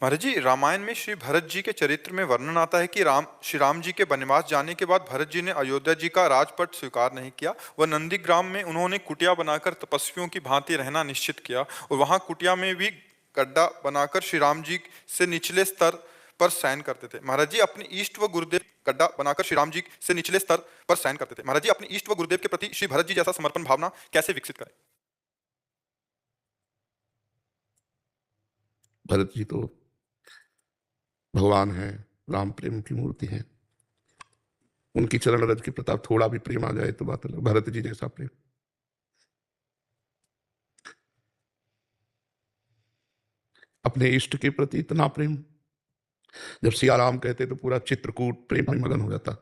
महाराज जी, रामायण में श्री भरत जी के चरित्र में वर्णन आता है कि श्री राम जी के वनवास जाने के बाद भरत जी ने अयोध्या जी का राजपट स्वीकार नहीं किया। वह नंदीग्राम में उन्होंने कुटिया बनाकर तपस्वियों की भांति रहना निश्चित किया और वहां कुटिया में भी गड्ढा बनाकर श्री राम जी से निचले स्तर पर शयन करते थे। महाराज जी अपने इष्ट व गुरुदेव गड्ढा बनाकर श्री राम जी से निचले स्तर पर शयन करते थे। महाराज जी अपने इष्ट व गुरुदेव के प्रति श्री भरत जी जैसा समर्पण भावना कैसे विकसित करें? भरत जी तो भगवान है, राम प्रेम की मूर्ति है। उनकी चरण रज के प्रताप थोड़ा भी प्रेम आ जाए तो बात अलग। भरत जी जैसा प्रेम अपने इष्ट के प्रति इतना प्रेम, जब सिया राम कहते तो पूरा चित्रकूट प्रेम में मगन हो जाता।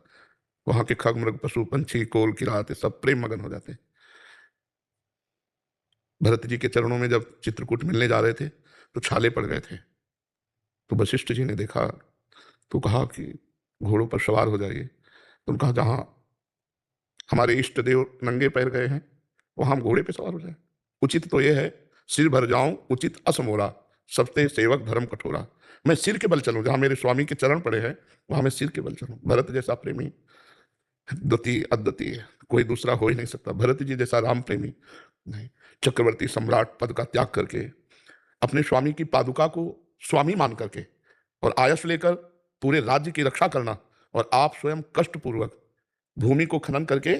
वहां के खग मृग पशु पंछी कोल किराते सब प्रेम मगन हो जाते। भरत जी के चरणों में जब चित्रकूट मिलने जा रहे थे तो छाले पड़ गए थे। तो वशिष्ठ जी ने देखा तो कहा कि घोड़ों पर सवार हो जाइए। तो उनका जहां हमारे इष्ट देव नंगे पैर गए हैं वहां हम घोड़े पे सवार हो जाए। उचित तो यह है सिर भर जाऊं उचित असमोरा, सबते सेवक धर्म कठोरा। मैं सिर के बल चलूं, जहां मेरे स्वामी के चरण पड़े हैं वहां मैं सिर के बल चलूं। भरत जैसा प्रेमी द्वितीय अद्वितीय कोई दूसरा हो ही नहीं सकता। भरत जी जैसा राम प्रेमी नहीं। चक्रवर्ती सम्राट पद का त्याग करके अपने स्वामी की पादुका को स्वामी मान करके और आयस लेकर पूरे राज्य की रक्षा करना, और आप स्वयं कष्टपूर्वक भूमि को खनन करके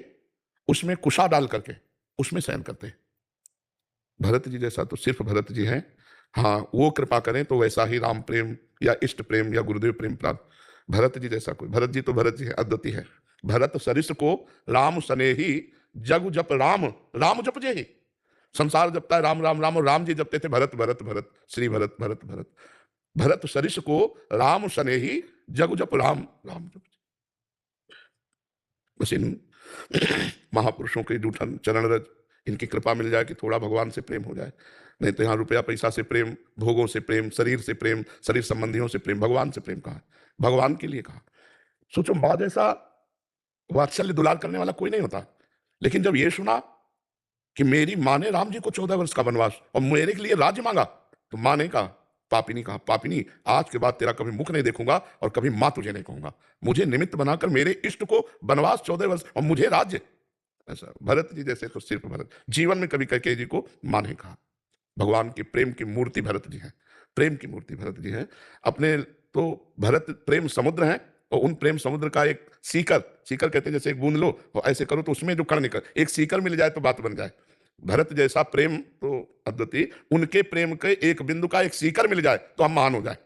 उसमें कुशा डाल करके उसमें शयन करते। भरत जी जैसा तो सिर्फ भरत जी हैं। हाँ, वो कृपा करें तो वैसा ही राम प्रेम या इष्ट प्रेम या गुरुदेव प्रेम प्राप्त। भरत जी जैसा कोई, भरत जी तो भरत जी है, अद्वितीय है। भरत सरिस को राम सनेही, जग जप राम राम जप जे ही। संसार जपता है राम राम राम, और राम जी जपते थे भरत भरत भरत, श्री भरत भरत भरत। भरत सरिस को राम सनेही, जग जप राम राम जप। बस इन महापुरुषों के जूठन चरण रज, इनकी कृपा मिल जाए कि थोड़ा भगवान से प्रेम हो जाए। नहीं तो यहाँ रुपया पैसा से प्रेम, भोगों से प्रेम, शरीर से प्रेम, शरीर संबंधियों से प्रेम, भगवान से प्रेम कहा, भगवान के लिए कहा। सोचो मां जैसा वात्सल्य दुलार करने वाला कोई नहीं होता। लेकिन जब ये सुना कि मेरी मां ने राम जी को 14 वर्ष का वनवास और मेरे के लिए राज्य मांगा, तो मां ने कहा, पापिनी कहा, पापिनी आज के बाद तेरा कभी मुख नहीं देखूंगा और कभी मां तुझे नहीं कहूंगा। मुझे निमित्त बनाकर मेरे इष्ट को वनवास 14 वर्ष और मुझे राज्य। ऐसा भरत जी जैसे तो सिर्फ भरत, जीवन में कभी कैकेयी जी को मां नहीं कहा। भगवान की प्रेम की मूर्ति भरत जी है, प्रेम की मूर्ति भरत जी है। अपने तो भरत प्रेम समुद्र है, और उन प्रेम समुद्र का एक सीकर, सीकर कहते हैं जैसे एक बूंद लो और ऐसे करो तो उसमें जो कण निकल, एक सीकर मिल जाए तो बात बन जाए। भरत जैसा प्रेम तो अद्वितीय, उनके प्रेम के एक बिंदु का एक सीकर मिल जाए तो हम महान हो जाए।